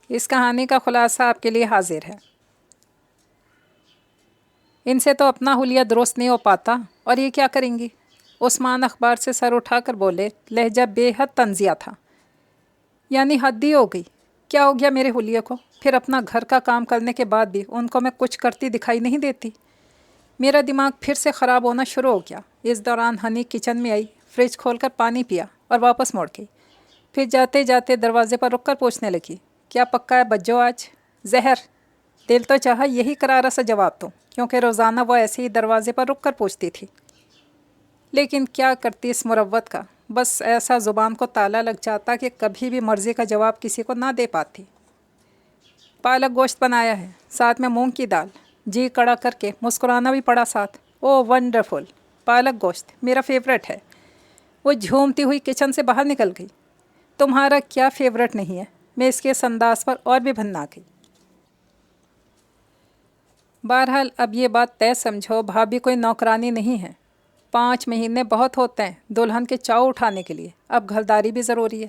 اس کہانی کا خلاصہ آپ کے لیے حاضر ہے۔ ان سے تو اپنا حلیہ درست نہیں ہو پاتا، اور یہ کیا کریں گی؟ عثمان اخبار سے سر اٹھا کر بولے، لہجہ بے حد طنزیہ تھا۔ یعنی حد ہی ہو گئی، کیا ہو گیا میرے حلیے کو؟ پھر اپنا گھر کا کام کرنے کے بعد بھی ان کو میں کچھ کرتی دکھائی نہیں دیتی؟ میرا دماغ پھر سے خراب ہونا شروع ہو گیا۔ اس دوران ہنی کچن میں آئی، فریج کھول کر پانی پیا اور واپس موڑ گئی۔ پھر جاتے جاتے دروازے پر رک کر پوچھنے لگی، کیا پکا ہے بجو آج؟ زہر؟ دل تو چاہا یہی کرارا سا جواب دوں، کیونکہ روزانہ وہ ایسے ہی دروازے پر رک کر پوچھتی تھی، لیکن کیا کرتی اس مروت کا؟ بس ایسا زبان کو تالا لگ جاتا کہ کبھی بھی مرضی کا جواب کسی کو نہ دے پاتی۔ پالک گوشت بنایا ہے، ساتھ میں مونگ کی دال۔ جی کڑا کر کے مسکرانا بھی پڑا ساتھ۔ او ونڈرفل، پالک گوشت میرا فیورٹ ہے۔ وہ جھومتی ہوئی کچن سے باہر نکل گئی۔ تمہارا کیا فیورٹ نہیں ہے؟ میں اس کے اس انداز پر اور بھی بھننا گئی۔ بہرحال اب یہ بات طے سمجھو، بھابھی کوئی نوکرانی نہیں ہے۔ 5 مہینے بہت ہوتے ہیں دلہن کے چاؤ اٹھانے کے لیے، اب گھرداری بھی ضروری ہے۔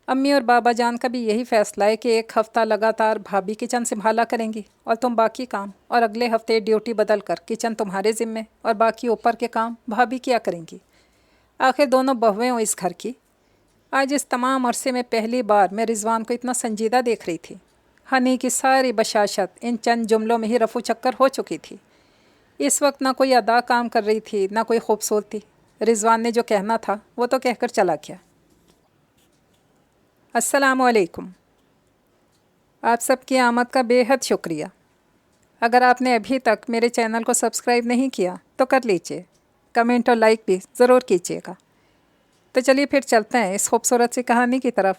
امی اور بابا جان کا بھی یہی فیصلہ ہے کہ 1 ہفتہ لگاتار بھابھی کچن سنبھالا کریں گی اور تم باقی کام، اور اگلے ہفتے ڈیوٹی بدل کر کچن تمہارے ذمے اور باقی اوپر کے کام بھابھی کیا کریں گی۔ آخر دونوں بہویں ہوں اس گھر کی۔ آج اس تمام عرصے میں پہلی بار میں رضوان کو اتنا سنجیدہ دیکھ رہی تھی۔ ہنی کی ساری بشاشت ان چند جملوں میں ہی رفو چکر ہو چکی تھی۔ اس وقت نہ کوئی ادا کام کر رہی تھی، نہ کوئی خوبصورتی۔ رضوان نے جو کہنا تھا وہ تو کہہ کر چلا گیا۔ السلام علیکم۔ آپ سب کی آمد کا بے حد شکریہ۔ اگر آپ نے ابھی تک میرے چینل کو سبسکرائب نہیں کیا تو کر لیجئے، کمنٹ اور لائک بھی ضرور کیجئے گا۔ تو چلیے پھر چلتے ہیں اس خوبصورت سی کہانی کی طرف۔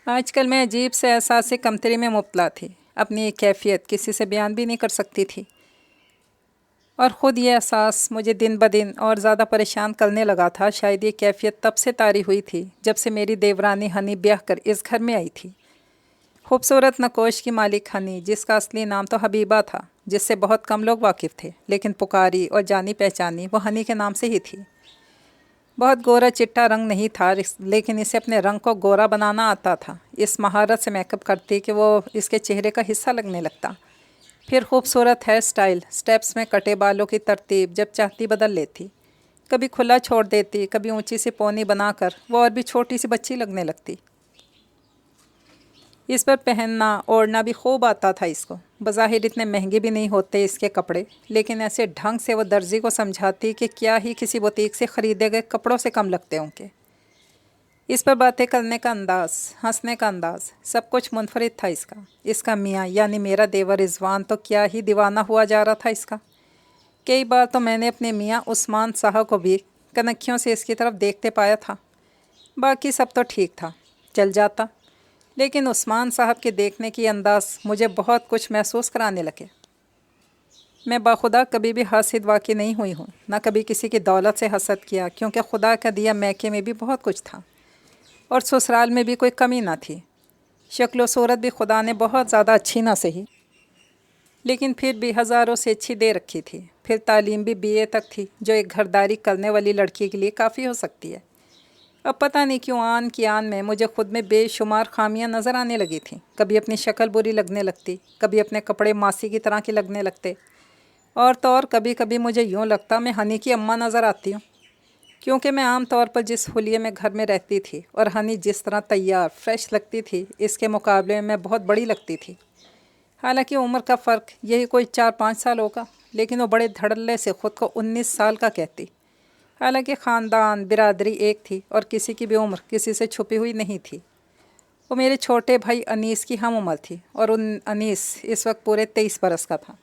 آج کل میں عجیب سے احساس کمتری میں مبتلا تھی۔ اپنی یہ کیفیت کسی سے بیان بھی نہیں کر سکتی تھی، اور خود یہ احساس مجھے دن بدن اور زیادہ پریشان کرنے لگا تھا۔ شاید یہ کیفیت تب سے طاری ہوئی تھی جب سے میری دیورانی ہنی بیاہ کر اس گھر میں آئی تھی۔ خوبصورت نکوش کی مالک ہنی، جس کا اصلی نام تو حبیبہ تھا، جس سے بہت کم لوگ واقف تھے، لیکن پکاری اور جانی پہچانی وہ ہنی کے نام سے ہی تھی۔ بہت گورا چٹا رنگ نہیں تھا، لیکن اسے اپنے رنگ کو گورا بنانا آتا تھا۔ اس مہارت سے میک اپ کرتی کہ وہ اس کے چہرے کا حصہ لگنے لگتا۔ پھر خوبصورت ہیئر سٹائل، سٹیپس میں کٹے بالوں کی ترتیب جب چاہتی بدل لیتی، کبھی کھلا چھوڑ دیتی، کبھی اونچی سی پونی بنا کر وہ اور بھی چھوٹی سی بچی لگنے لگتی۔ اس پر پہننا اوڑھنا بھی خوب آتا تھا اس کو۔ بظاہر اتنے مہنگے بھی نہیں ہوتے اس کے کپڑے، لیکن ایسے ڈھنگ سے وہ درزی کو سمجھاتی کہ کیا ہی کسی بوتیک سے خریدے گئے کپڑوں سے کم لگتے ہوں گے۔ اس پر باتیں کرنے کا انداز، ہنسنے کا انداز، سب کچھ منفرد تھا اس کا۔ اس کا میاں یعنی میرا دیور رضوان تو کیا ہی دیوانہ ہوا جا رہا تھا اس کا۔ کئی بار تو میں نے اپنے میاں عثمان صاحب کو بھی کنکھیوں سے اس کی طرف دیکھتے پایا تھا۔ باقی سب تو ٹھیک تھا، چل جاتا، لیکن عثمان صاحب کے دیکھنے کی انداز مجھے بہت کچھ محسوس کرانے لگے۔ میں باخدا کبھی بھی حاسد واقع نہیں ہوئی ہوں، نہ کبھی کسی کی دولت سے حسد کیا، کیونکہ خدا کا دیا میکے میں بھی بہت کچھ تھا، اور سسرال میں بھی کوئی کمی نہ تھی۔ شکل و صورت بھی خدا نے بہت زیادہ اچھی نہ سہی، لیکن پھر بھی ہزاروں سے اچھی دے رکھی تھی۔ پھر تعلیم بھی BA تک تھی، جو ایک گھرداری کرنے والی لڑکی کے لیے کافی ہو سکتی ہے۔ اب پتہ نہیں کیوں آن کی آن میں مجھے خود میں بے شمار خامیاں نظر آنے لگی تھیں۔ کبھی اپنی شکل بری لگنے لگتی، کبھی اپنے کپڑے ماسی کی طرح کے لگنے لگتے، اور تو اور کبھی کبھی مجھے یوں لگتا میں ہنی کی اماں نظر آتی ہوں، کیونکہ میں عام طور پر جس حلیے میں گھر میں رہتی تھی اور ہنی جس طرح تیار فریش لگتی تھی، اس کے مقابلے میں بہت بڑی لگتی تھی۔ حالانکہ عمر کا فرق یہی کوئی 4-5 سال ہوگا، لیکن وہ بڑے دھڑلے سے خود کو 19 سال کا کہتی۔ حالانکہ خاندان برادری ایک تھی اور کسی کی بھی عمر کسی سے چھپی ہوئی نہیں تھی۔ وہ میرے چھوٹے بھائی انیس کی ہم عمر تھی، اور انیس اس وقت پورے 23 برس کا تھا۔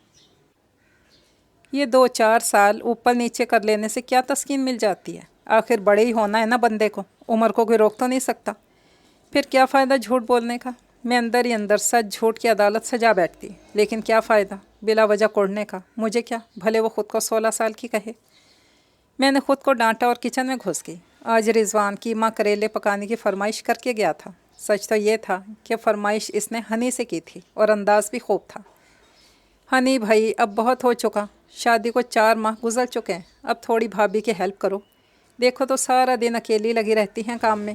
یہ 2-4 سال اوپر نیچے کر لینے سے کیا تسکین مل جاتی ہے؟ آخر بڑے ہی ہونا ہے نا بندے کو، عمر کو کوئی روک تو نہیں سکتا۔ پھر کیا فائدہ جھوٹ بولنے کا؟ میں اندر ہی اندر سچ جھوٹ کی عدالت سجا بیٹھتی، لیکن کیا فائدہ بلا وجہ کوڑنے کا؟ مجھے کیا، بھلے وہ خود کو 16 سال کی کہے۔ میں نے خود کو ڈانٹا اور کچن میں گھس گئی۔ آج رضوان قیمہ کریلے پکانے کی فرمائش کر کے گیا تھا۔ سچ تو یہ تھا کہ فرمائش اس نے ہنی سے کی تھی، اور انداز بھی خوب تھا۔ ہنی بھائی اب بہت ہو چکا، شادی کو 4 ماہ گزر چکے ہیں، اب تھوڑی بھابھی کی ہیلپ کرو۔ دیکھو تو سارا دن اکیلی لگی رہتی ہیں کام میں۔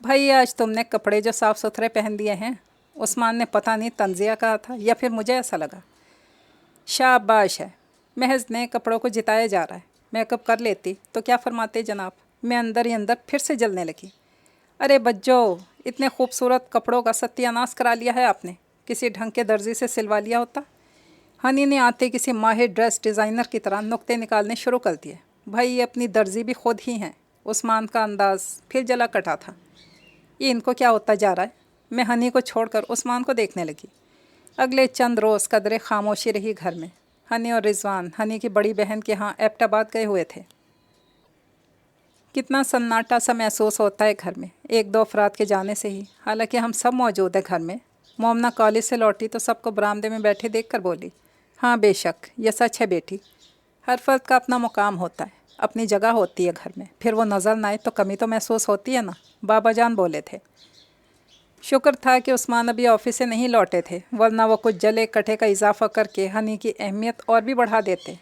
بھائی آج تم نے کپڑے جو صاف ستھرے پہن دیے ہیں، عثمان نے پتہ نہیں تنزیہ کہا تھا یا پھر مجھے ایسا لگا۔ شاباش ہے، محض نئے کپڑوں کو جتایا جا رہا ہے، میک اپ کر لیتی تو کیا فرماتے جناب؟ میں اندر ہی اندر پھر سے جلنے لگی۔ ارے بجو، اتنے خوبصورت کپڑوں کا ستیہ ناش کرا لیا ہے آپ نے، کسی ڈھنگ کے درزی سے سلوا لیا ہوتا۔ ہنی نے آتے کسی ماہر ڈریس ڈیزائنر کی طرح نقطے نکالنے شروع کر دیے۔ بھائی یہ اپنی درزی بھی خود ہی ہیں۔ عثمان کا انداز پھر جلا کٹا تھا۔ یہ ان کو کیا ہوتا جا رہا ہے؟ میں ہنی کو چھوڑ کر عثمان کو دیکھنے لگی۔ اگلے چند روز قدرے خاموشی رہی گھر میں۔ ہنی اور رضوان ہنی کی بڑی بہن کے ہاں ایبٹ آباد گئے ہوئے تھے۔ کتنا سناٹا سا محسوس ہوتا ہے گھر میں ایک دو افراد کے جانے سے ہی، حالانکہ ہم سب موجود ہیں گھر میں۔ مومنہ کالج سے لوٹی تو سب کو برآمدے میں بیٹھے دیکھ کر بولی، ہاں بے شک یہ سچ ہے بیٹی، ہر فرد کا اپنا مقام ہوتا ہے، اپنی جگہ ہوتی ہے گھر میں، پھر وہ نظر نہ آئے تو کمی تو محسوس ہوتی ہے نا، بابا جان بولے تھے۔ شکر تھا کہ عثمان ابھی آفس سے نہیں لوٹے تھے، ورنہ وہ کچھ جلے کٹھے کا اضافہ کر کے ہنی کی اہمیت اور بھی بڑھا دیتے،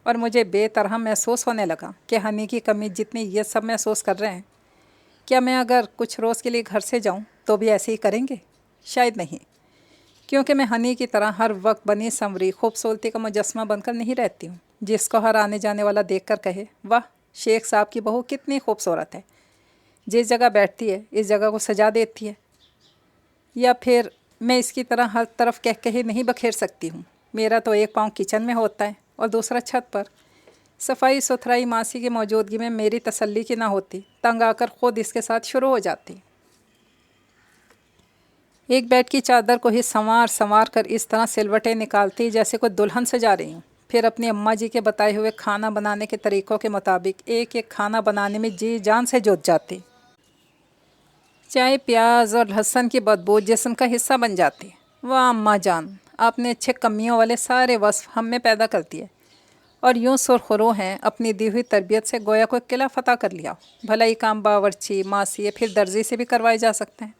اور مجھے بے طرح محسوس ہونے لگا کہ ہنی کی کمی جتنی یہ سب محسوس کر رہے ہیں، کیا میں اگر کچھ روز کے لیے گھر سے جاؤں تو بھی ایسے ہی کریں گے؟ شاید نہیں، کیونکہ میں ہنی کی طرح ہر وقت بنی سنوری خوبصورتی کا مجسمہ بن کر نہیں رہتی ہوں، جس کو ہر آنے جانے والا دیکھ کر کہے، واہ شیخ صاحب کی بہو کتنی خوبصورت ہے، جس جگہ بیٹھتی ہے اس جگہ کو سجا دیتی ہے۔ یا پھر میں اس کی طرح ہر طرف کہہ کہی نہیں بکھیر سکتی ہوں۔ میرا تو ایک پاؤں کچن میں ہوتا ہے اور دوسرا چھت پر۔ صفائی ستھرائی ماسی کی موجودگی میں میری تسلی کی نہ ہوتی، تنگ آ کر خود اس کے ساتھ شروع ہو جاتی۔ ایک بیڈ کی چادر کو ہی سنوار کر اس طرح سلوٹیں نکالتی جیسے کوئی دلہن سجا رہی ہوں، پھر اپنی اماں جی کے بتائے ہوئے کھانا بنانے کے طریقوں کے مطابق ایک ایک کھانا بنانے میں جی جان سے جٹ جاتی۔ چائے پیاز اور لہسن کی بدبو جسم کا حصہ بن جاتی۔ واہ اماں جان، آپ نے اچھے کمیوں والے سارے وصف ہم میں پیدا کر دیے، اور یوں سرخرو ہیں اپنی دی ہوئی تربیت سے گویا کوئی قلعہ فتح کر لیا۔ بھلا یہ کام باورچی ماسی پھر درزی سے بھی کروائے جا سکتے ہیں،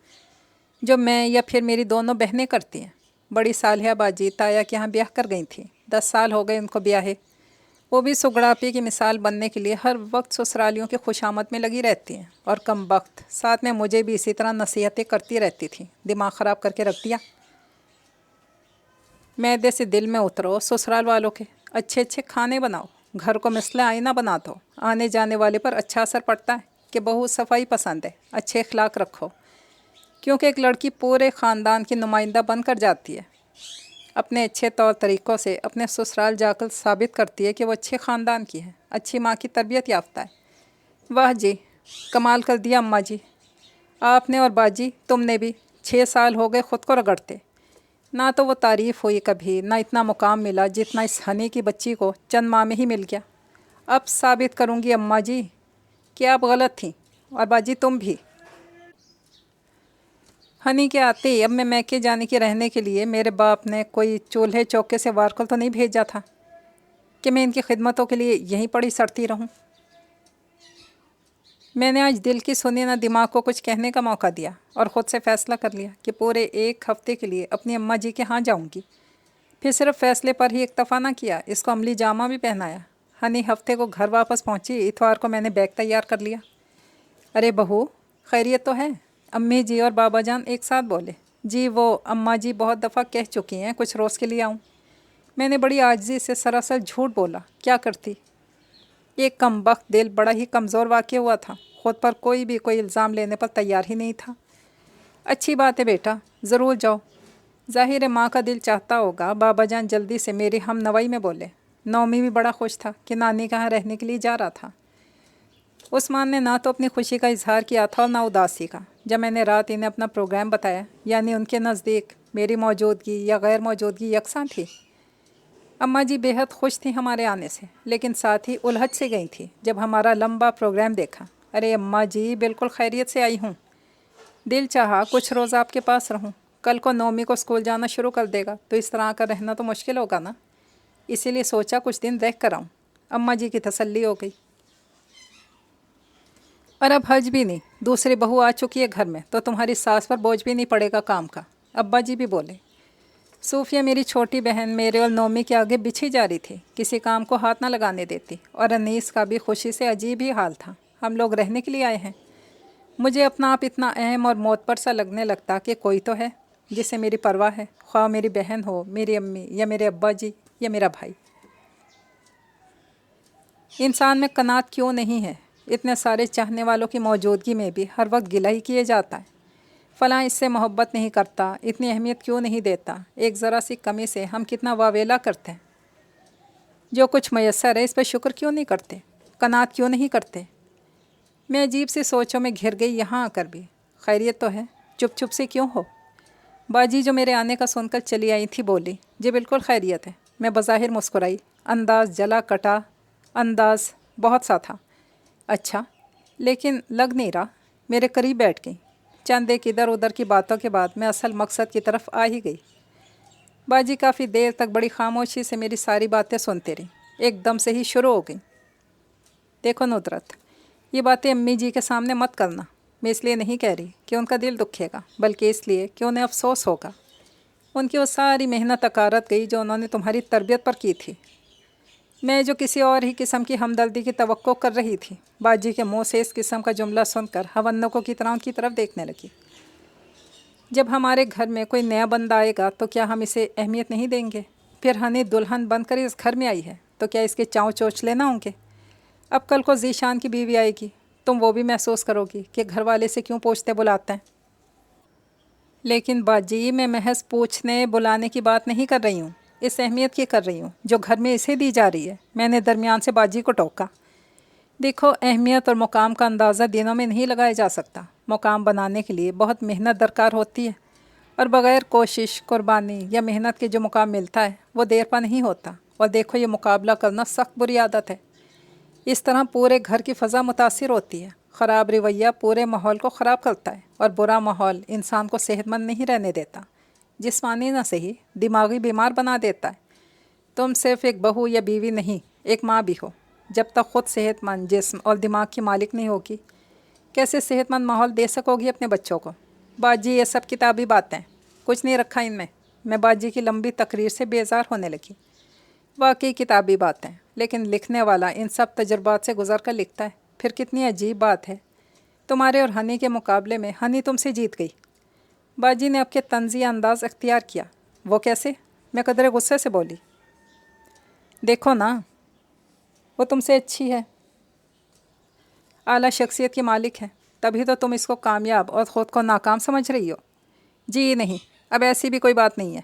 جو میں یا پھر میری دونوں بہنیں کرتی ہیں۔ بڑی صالحہ باجی تایا کے یہاں بیاہ کر گئی تھیں، 10 سال ہو گئے ان کو بیاہے، وہ بھی سگڑاپی کی مثال بننے کے لیے ہر وقت سسرالیوں کی خوشامد میں لگی رہتی ہیں، اور کم بخت ساتھ میں مجھے بھی اسی طرح نصیحتیں کرتی رہتی تھیں۔ دماغ خراب کر کے رکھ دیا۔ معدے سے دل میں اترو سسرال والوں کے، اچھے اچھے کھانے بناؤ، گھر کو مثل آئینہ بنا دو، آنے جانے والے پر اچھا اثر پڑتا ہے کہ بہو صفائی پسند ہے، اچھے اخلاق رکھو، کیونکہ ایک لڑکی پورے خاندان کی نمائندہ بن کر جاتی ہے، اپنے اچھے طور طریقوں سے اپنے سسرال جا کر ثابت کرتی ہے کہ وہ اچھے خاندان کی ہے، اچھی ماں کی تربیت یافتہ ہے۔ واہ جی، کمال کر دیا اماں جی، آپ نے اور باجی تم نے بھی، 6 سال ہو گئے خود کو رگڑتے، نہ تو وہ تعریف ہوئی کبھی، نہ اتنا مقام ملا جتنا اس ہنی کی بچی کو چند ماہ میں ہی مل گیا۔ اب ثابت کروں گی اماں جی کہ آپ غلط تھیں، اور باجی تم بھی۔ ہنی کے آتے ہی اب میں میکے جانے کی رہنے کے لیے میرے باپ نے کوئی چولہے چوکے سے وارکل تو نہیں بھیجا تھا کہ میں ان کی خدمتوں کے لیے یہیں پڑی سڑتی رہوں۔ میں نے آج دل کی سنی نہ دماغ کو کچھ کہنے کا موقع دیا، اور خود سے فیصلہ کر لیا کہ پورے 1 ہفتے کے لیے اپنی اماں جی کے ہاں جاؤں گی۔ پھر صرف فیصلے پر ہی اکتفا نہ کیا، اس کو عملی جامہ بھی پہنایا۔ ہنی ہفتے کو گھر واپس پہنچی، اتوار کو میں نے بیگ تیار کر لیا۔ ارے بہو خیریت تو ہے؟ امی جی اور بابا جان ایک ساتھ بولے۔ جی وہ اماں جی بہت دفعہ کہہ چکی ہیں کچھ روز کے لیے آؤں۔ میں نے بڑی عاجزی سے سراسر جھوٹ بولا، کیا کرتی، ایک کم بخت دل بڑا ہی کمزور واقع ہوا تھا، خود پر کوئی الزام لینے پر تیار ہی نہیں تھا۔ اچھی بات ہے بیٹا، ضرور جاؤ، ظاہر ہے ماں کا دل چاہتا ہوگا۔ بابا جان جلدی سے میری ہم نوائی میں بولے۔ نومی بھی بڑا خوش تھا کہ نانی کہاں رہنے کے لیے جا رہا تھا۔ عثمان نے نہ تو اپنی خوشی کا اظہار کیا تھا اور نہ اداسی کا۔ جب میں نے رات انہیں اپنا پروگرام بتایا، یعنی ان کے نزدیک میری موجودگی یا غیر موجودگی یکساں تھی۔ اماں جی بے حد خوش تھیں ہمارے آنے سے، لیکن ساتھ ہی الجھ سے گئی تھی جب ہمارا لمبا پروگرام دیکھا۔ ارے اماں جی بالکل خیریت سے آئی ہوں، دل چاہا کچھ روز آپ کے پاس رہوں، کل کو نومی کو اسکول جانا شروع کر دے گا تو اس طرح کا رہنا تو مشکل ہوگا نا، اسی لیے سوچا کچھ دن رہ کر آؤں۔ اماں جی کی تسلی ہو گئی۔ اور اب حج بھی نہیں، دوسری بہو آ چکی ہے گھر میں تو تمہاری ساس پر بوجھ بھی نہیں پڑے گا کام کا، ابا جی بھی بولے۔ صوفیہ میری چھوٹی بہن میرے اور نومی کے آگے بچھی جا رہی تھی، کسی کام کو ہاتھ نہ لگانے دیتی، اور انیس کا بھی خوشی سے عجیب ہی حال تھا۔ ہم لوگ رہنے کے لیے آئے ہیں، مجھے اپنا آپ اتنا اہم اور معتبر سا لگنے لگتا کہ کوئی تو ہے جسے میری پرواہ ہے، خواہ میری بہن ہو، میری امی یا میرے ابا جی یا میرا بھائی۔ انسان میں قناعت کیوں نہیں ہے؟ اتنے سارے چاہنے والوں کی موجودگی میں بھی ہر وقت گلہ ہی کیے جاتا ہے۔ فلاں اس سے محبت نہیں کرتا، اتنی اہمیت کیوں نہیں دیتا؟ ایک ذرا سی کمی سے ہم کتنا واویلا کرتے ہیں۔ جو کچھ میسر ہے اس پہ شکر کیوں نہیں کرتے؟ قناعت کیوں نہیں کرتے؟ میں عجیب سی سوچوں میں گھر گئی، یہاں آ کر بھی۔ خیریت تو ہے؟ چپ چپ سے کیوں ہو؟ باجی جو میرے آنے کا سن کر چلی آئی تھی بولی، جی بالکل خیریت ہے۔ میں بظاہر مسکرائی، انداز جلا کٹا انداز بہت سا تھا۔ اچھا، لیکن لگ نہیں رہا۔ میرے قریب بیٹھ گئی۔ چند ایک ادھر ادھر کی باتوں کے بعد میں اصل مقصد کی طرف آ ہی گئی۔ باجی کافی دیر تک بڑی خاموشی سے میری ساری باتیں سنتے رہی، ایک دم سے ہی شروع ہو گئی۔ دیکھو ندرت، یہ باتیں امی جی کے سامنے مت کرنا۔ میں اس لیے نہیں کہہ رہی کہ ان کا دل دکھے گا، بلکہ اس لیے کہ انہیں افسوس ہوگا۔ ان کی وہ ساری محنت اکارت گئی جو انہوں نے تمہاری تربیت پر کی تھی۔ میں جو کسی اور ہی قسم کی ہمدردی کی توقع کر رہی تھی، باجی کے منہ سے اس قسم کا جملہ سن کر ہونکوں کی طرح ان کی طرف دیکھنے لگی۔ جب ہمارے گھر میں کوئی نیا بندہ آئے گا تو کیا ہم اسے اہمیت نہیں دیں گے؟ پھر ہنی دلہن بن کر اس گھر میں آئی ہے تو کیا اس کے چاؤں چوچلے نہ ہوں گے؟ اب کل کو ذیشان کی بیوی آئے گی، تم وہ بھی محسوس کرو گی کہ گھر والے سے کیوں پوچھتے بلاتے ہیں۔ لیکن باجی، میں محض پوچھنے بلانے کی بات نہیں کر رہی ہوں، اس اہمیت کی کر رہی ہوں جو گھر میں اسے دی جا رہی ہے۔ میں نے درمیان سے باجی کو ٹوکا۔ دیکھو، اہمیت اور مقام کا اندازہ دنوں میں نہیں لگایا جا سکتا۔ مقام بنانے کے لیے بہت محنت درکار ہوتی ہے، اور بغیر کوشش، قربانی یا محنت کے جو مقام ملتا ہے وہ دیر پا نہیں ہوتا۔ اور دیکھو، یہ مقابلہ کرنا سخت بری عادت ہے۔ اس طرح پورے گھر کی فضا متاثر ہوتی ہے۔ خراب رویہ پورے ماحول کو خراب کرتا ہے، اور برا ماحول انسان کو صحت مند نہیں رہنے دیتا، جسمانی نہ صحیح دماغی بیمار بنا دیتا ہے۔ تم صرف ایک بہو یا بیوی نہیں، ایک ماں بھی ہو۔ جب تک خود صحت مند جسم اور دماغ کی مالک نہیں ہوگی، کیسے صحت مند ماحول دے سکو گی اپنے بچوں کو؟ باجی، یہ سب کتابی باتیں، کچھ نہیں رکھا ان میں باجی کی لمبی تقریر سے بیزار ہونے لگی۔ واقعی کتابی باتیں، لیکن لکھنے والا ان سب تجربات سے گزر کر لکھتا ہے۔ پھر کتنی عجیب بات ہے، تمہارے اور ہنی کے مقابلے میں ہنی تم سے جیت گئی۔ باجی نے اب کے طنزیہ انداز اختیار کیا۔ وہ کیسے؟ میں قدرے غصے سے بولی۔ دیکھو نا، وہ تم سے اچھی ہے، اعلیٰ شخصیت کی مالک ہے، تبھی تو تم اس کو کامیاب اور خود کو ناکام سمجھ رہی ہو۔ جی نہیں، اب ایسی بھی کوئی بات نہیں ہے۔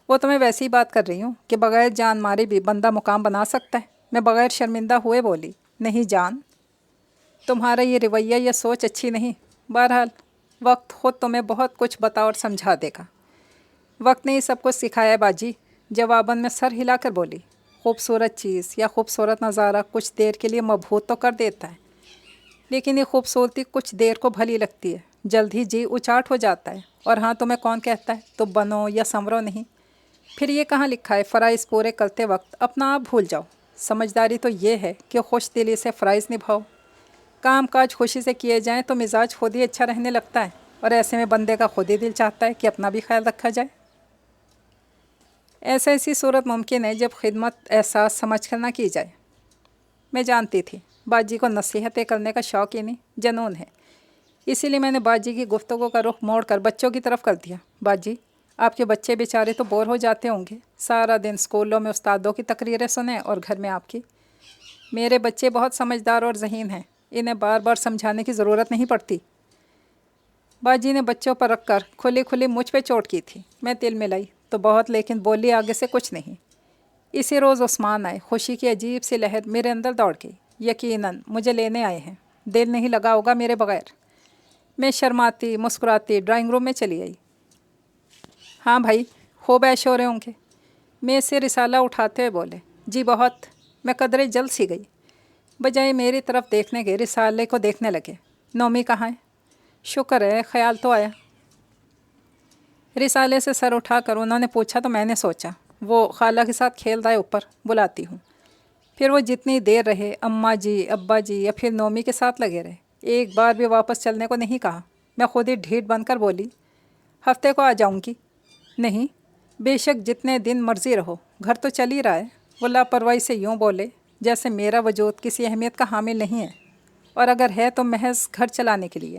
وہ تمہیں ویسی بات کر رہی ہوں کہ بغیر جان مارے بھی بندہ مقام بنا سکتا ہے۔ میں بغیر شرمندہ ہوئے بولی، نہیں جان، تمہارا یہ رویہ یا سوچ اچھی نہیں۔ بہرحال وقت خود تمہیں بہت کچھ بتا اور سمجھا دے گا۔ وقت نے یہ سب کچھ سکھایا ہے باجی، جواباً میں سر ہلا کر بولی۔ خوبصورت چیز یا خوبصورت نظارہ کچھ دیر کے لیے مبہوت تو کر دیتا ہے، لیکن یہ خوبصورتی کچھ دیر کو بھلی لگتی ہے، جلد ہی جی اچاٹ ہو جاتا ہے۔ اور ہاں، تمہیں کون کہتا ہے تو بنو یا سنورو نہیں؟ پھر یہ کہاں لکھا ہے فرائض پورے کرتے وقت اپنا آپ بھول جاؤ؟ سمجھداری تو یہ ہے کہ خوش دلی سے فرائض نبھاؤ۔ کام کاج خوشی سے کیے جائیں تو مزاج خود ہی اچھا رہنے لگتا ہے، اور ایسے میں بندے کا خود ہی دل چاہتا ہے کہ اپنا بھی خیال رکھا جائے۔ ایسی صورت ممکن ہے جب خدمت احساس سمجھ کر نہ کی جائے۔ میں جانتی تھی باجی کو نصیحتیں کرنے کا شوق ہی نہیں، جنون ہے۔ اسی لیے میں نے باجی کی گفتگو کا رخ موڑ کر بچوں کی طرف کر دیا۔ باجی، آپ کے بچے بیچارے تو بور ہو جاتے ہوں گے، سارا دن اسکولوں میں استادوں کی تقریریں سنیں اور گھر میں آپ کی۔ میرے بچے بہت سمجھدار اور ذہین ہیں، انہیں بار بار سمجھانے کی ضرورت نہیں پڑتی۔ باجی نے بچوں پر رکھ کر کھلی کھلی مجھ پہ چوٹ کی تھی۔ میں تل ملائی تو بہت، لیکن بولی آگے سے کچھ نہیں۔ اسی روز عثمان آئے۔ خوشی کی عجیب سی لہر میرے اندر دوڑ گئی۔ یقیناً مجھے لینے آئے ہیں، دل نہیں لگا ہوگا میرے بغیر۔ میں شرماتی مسکراتی ڈرائنگ روم میں چلی آئی۔ ہاں بھائی، خوب عیش ہو رہے ہوں گے؟ میں سے رسالہ اٹھاتے ہوئے بولے۔ جی بہت۔ میں قدرے جلد سی گئی، بجائے میری طرف دیکھنے کے رسالے کو دیکھنے لگے۔ نومی کہاں ہے؟ شکر ہے، خیال تو آیا۔ رسالے سے سر اٹھا کر انہوں نے پوچھا تو میں نے سوچا وہ خالہ کے ساتھ کھیل رہا ہے، اوپر بلاتی ہوں۔ پھر وہ جتنی دیر رہے، اماں جی، ابا جی یا پھر نومی کے ساتھ لگے رہے، ایک بار بھی واپس چلنے کو نہیں کہا۔ میں خود ہی ڈھیٹ بن کر بولی، ہفتے کو آ جاؤں گی۔ نہیں، بے شک جتنے دن مرضی رہو، گھر تو چل ہی رہا ہے۔ وہ لاپرواہی سے یوں بولے جیسے میرا وجود کسی اہمیت کا حامل نہیں ہے، اور اگر ہے تو محض گھر چلانے کے لیے۔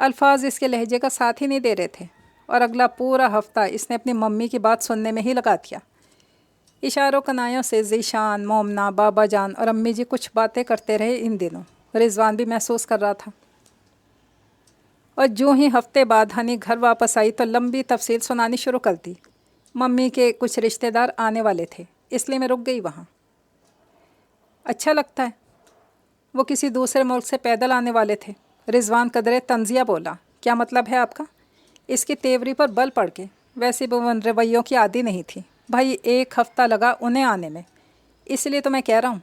الفاظ اس کے لہجے کا ساتھ ہی نہیں دے رہے تھے، اور اگلا پورا ہفتہ اس نے اپنی ممی کی بات سننے میں ہی لگا دیا۔ اشاروں کنایوں سے ذیشان، مومنہ، بابا جان اور امی جی کچھ باتیں کرتے رہے۔ ان دنوں رضوان بھی محسوس کر رہا تھا۔ اور جو ہی ہفتے بعد ہنی گھر واپس آئی تو لمبی تفصیل سنانی شروع کر دی۔ ممی کے کچھ رشتہ دار آنے والے تھے، اس لیے میں رک گئی وہاں۔ اچھا لگتا ہے، وہ کسی دوسرے ملک سے پیدل آنے والے تھے۔ رضوان قدرے طنزیہ بولا۔ کیا مطلب ہے آپ کا؟ اس کی تیوری پر بل پڑ کے۔ ویسے بھی وہ ان رویوں کی عادی نہیں تھی۔ بھائی 1 ہفتہ لگا انہیں آنے میں، اس لیے تو میں کہہ رہا ہوں۔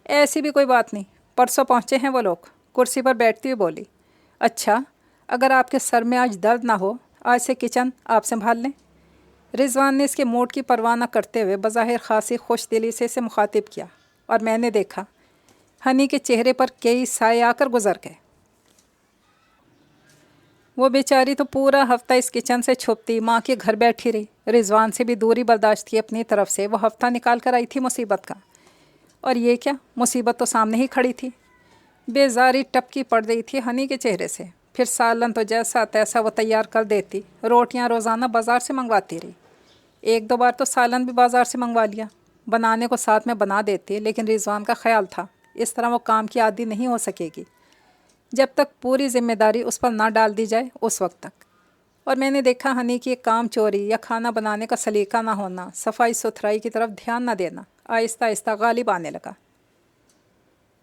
ایسی بھی کوئی بات نہیں، پرسوں پہنچے ہیں وہ لوگ، کرسی پر بیٹھتی ہوئی بولی۔ اچھا، اگر آپ کے سر میں آج درد نہ ہو، آج سے کچن آپ سنبھال لیں۔ رضوان نے اس کے موڈ کی پرواہ نہ کرتے ہوئے بظاہر خاصی خوش دلی سے اسے مخاطب کیا، اور میں نے دیکھا ہنی کے چہرے پر کئی سائے آ کر گزر گئے۔ وہ بیچاری تو پورا ہفتہ اس کچن سے چھپتی ماں کے گھر بیٹھی رہی، رضوان سے بھی دوری برداشت کی اپنی طرف سے۔ وہ ہفتہ نکال کر آئی تھی مصیبت کا، اور یہ کیا، مصیبت تو سامنے ہی کھڑی تھی۔ بیزاری ٹپکی پڑ رہی تھی ہنی کے چہرے سے۔ پھر سالن تو جیسا تیسا وہ تیار کر دیتی، روٹیاں روزانہ بازار سے منگواتی رہی۔ 1-2 بار تو سالن بھی بازار سے منگوا لیا، بنانے کو ساتھ میں بنا دیتی، لیکن رضوان کا خیال تھا اس طرح وہ کام کی عادی نہیں ہو سکے گی جب تک پوری ذمہ داری اس پر نہ ڈال دی جائے، اس وقت تک۔ اور میں نے دیکھا ہنی کی کام چوری یا کھانا بنانے کا سلیقہ نہ ہونا، صفائی ستھرائی کی طرف دھیان نہ دینا آہستہ آہستہ غالب آنے لگا۔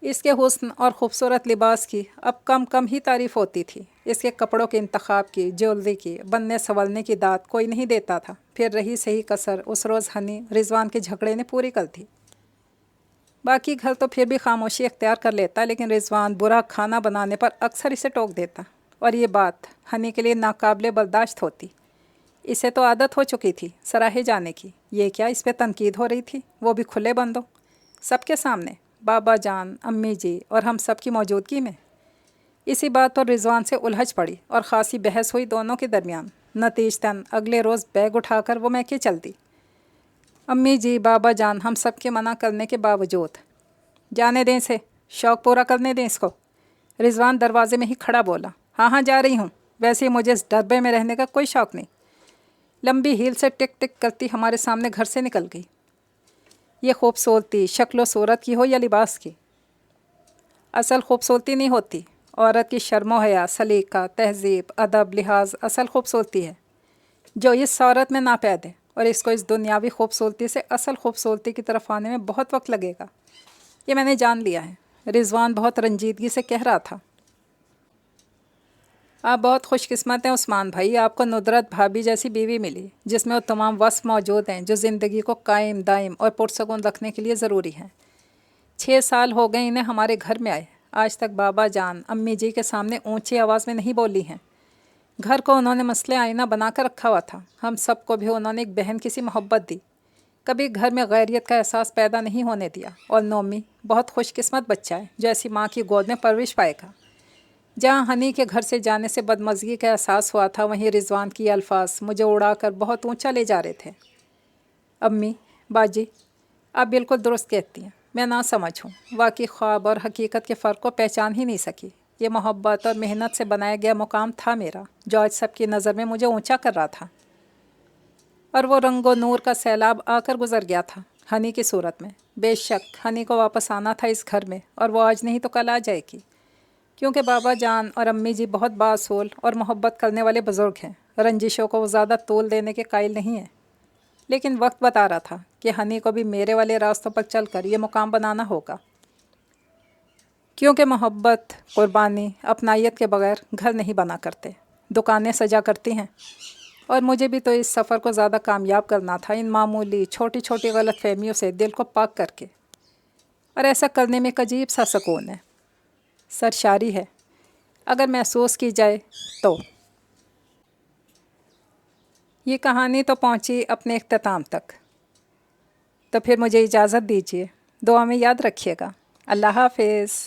اس کے حسن اور خوبصورت لباس کی اب کم کم ہی تعریف ہوتی تھی۔ اس کے کپڑوں کے انتخاب کی، جولری کی، بننے سنولنے کی داد کوئی نہیں دیتا تھا۔ پھر رہی صحیح کسر اس روز ہنی رضوان کے جھگڑے نے پوری کر دی۔ باقی گھر تو پھر بھی خاموشی اختیار کر لیتا، لیکن رضوان برا کھانا بنانے پر اکثر اسے ٹوک دیتا، اور یہ بات ہنی کے لیے ناقابل برداشت ہوتی۔ اسے تو عادت ہو چکی تھی سراہے جانے کی، یہ کیا اس پہ تنقید ہو رہی تھی، وہ بھی کھلے بندوں، سب کے سامنے، بابا جان، امی جی اور ہم سب کی موجودگی میں۔ اسی بات پر رضوان سے الجھ پڑی اور خاصی بحث ہوئی دونوں کے درمیان۔ نتیجتاً اگلے روز بیگ اٹھا کر وہ میکے چل دی۔ امی جی، بابا جان، ہم سب کے منع کرنے کے باوجود۔ جانے دیں اسے، شوق پورا کرنے دیں اس کو۔ رضوان دروازے میں ہی کھڑا بولا۔ ہاں ہاں جا رہی ہوں، ویسے ہی مجھے اس ڈربے میں رہنے کا کوئی شوق نہیں۔ لمبی ہیل سے ٹک ٹک کرتی ہمارے سامنے گھر سے نکل گئی۔ یہ خوبصورتی شکل و صورت کی ہو یا لباس کی، اصل خوبصورتی نہیں ہوتی۔ عورت کی شرم و حیا، سلیقہ، تہذیب، ادب، لحاظ اصل خوبصورتی ہے، جو اس عورت میں ناپید ہے، اور اس کو اس دنیاوی خوبصورتی سے اصل خوبصورتی کی طرف آنے میں بہت وقت لگے گا، یہ میں نے جان لیا ہے۔ رضوان بہت رنجیدگی سے کہہ رہا تھا۔ آپ بہت خوش قسمت ہیں عثمان بھائی، آپ کو ندرت بھابھی جیسی بیوی ملی جس میں وہ تمام وصف موجود ہیں جو زندگی کو قائم، دائم اور پرسکون رکھنے کے لیے ضروری ہیں۔ 6 سال ہو گئے انہیں ہمارے گھر میں آئے، آج تک بابا جان، امی جی کے سامنے اونچی آواز میں نہیں بولی ہیں۔ گھر کو انہوں نے مسئلہ آئینہ بنا کر رکھا ہوا تھا۔ ہم سب کو بھی انہوں نے ایک بہن کی سی محبت دی، کبھی گھر میں غیریت کا احساس پیدا نہیں ہونے دیا۔ اور نومی بہت خوش قسمت بچہ ہے جو ایسی ماں کی گود میں پرورش پائے گا۔ جہاں ہنی کے گھر سے جانے سے بدمزگی کا احساس ہوا تھا، وہیں رضوان کی الفاظ مجھے اڑا کر بہت اونچا لے جا رہے تھے۔ امی، باجی، آپ بالکل درست کہتی ہیں، میں نہ سمجھ ہوں، واقعی خواب اور حقیقت کے فرق کو پہچان ہی نہیں سکی۔ یہ محبت اور محنت سے بنایا گیا مقام تھا میرا، جو آج سب کی نظر میں مجھے اونچا کر رہا تھا، اور وہ رنگ و نور کا سیلاب آ کر گزر گیا تھا ہنی کی صورت میں۔ بے شک ہنی کو واپس آنا تھا اس گھر میں، اور وہ آج نہیں تو کل آ جائے گی، کیونکہ بابا جان اور امی جی بہت باصول اور محبت کرنے والے بزرگ ہیں۔ رنجشوں کو وہ زیادہ طول دینے کے قائل نہیں ہیں، لیکن وقت بتا رہا تھا کہ ہنی کو بھی میرے والے راستوں پر چل کر یہ مقام بنانا ہوگا، کیونکہ محبت، قربانی، اپنائیت کے بغیر گھر نہیں بنا کرتے، دکانیں سجا کرتی ہیں۔ اور مجھے بھی تو اس سفر کو زیادہ کامیاب کرنا تھا، ان معمولی چھوٹی چھوٹی غلط فہمیوں سے دل کو پاک کر کے، اور ایسا کرنے میں ایک عجیب سا سکون ہے، سرشاری ہے اگر محسوس کی جائے تو۔ یہ کہانی تو پہنچی اپنے اختتام تک، تو پھر مجھے اجازت دیجیے، دعا میں یاد رکھیے گا۔ اللہ حافظ۔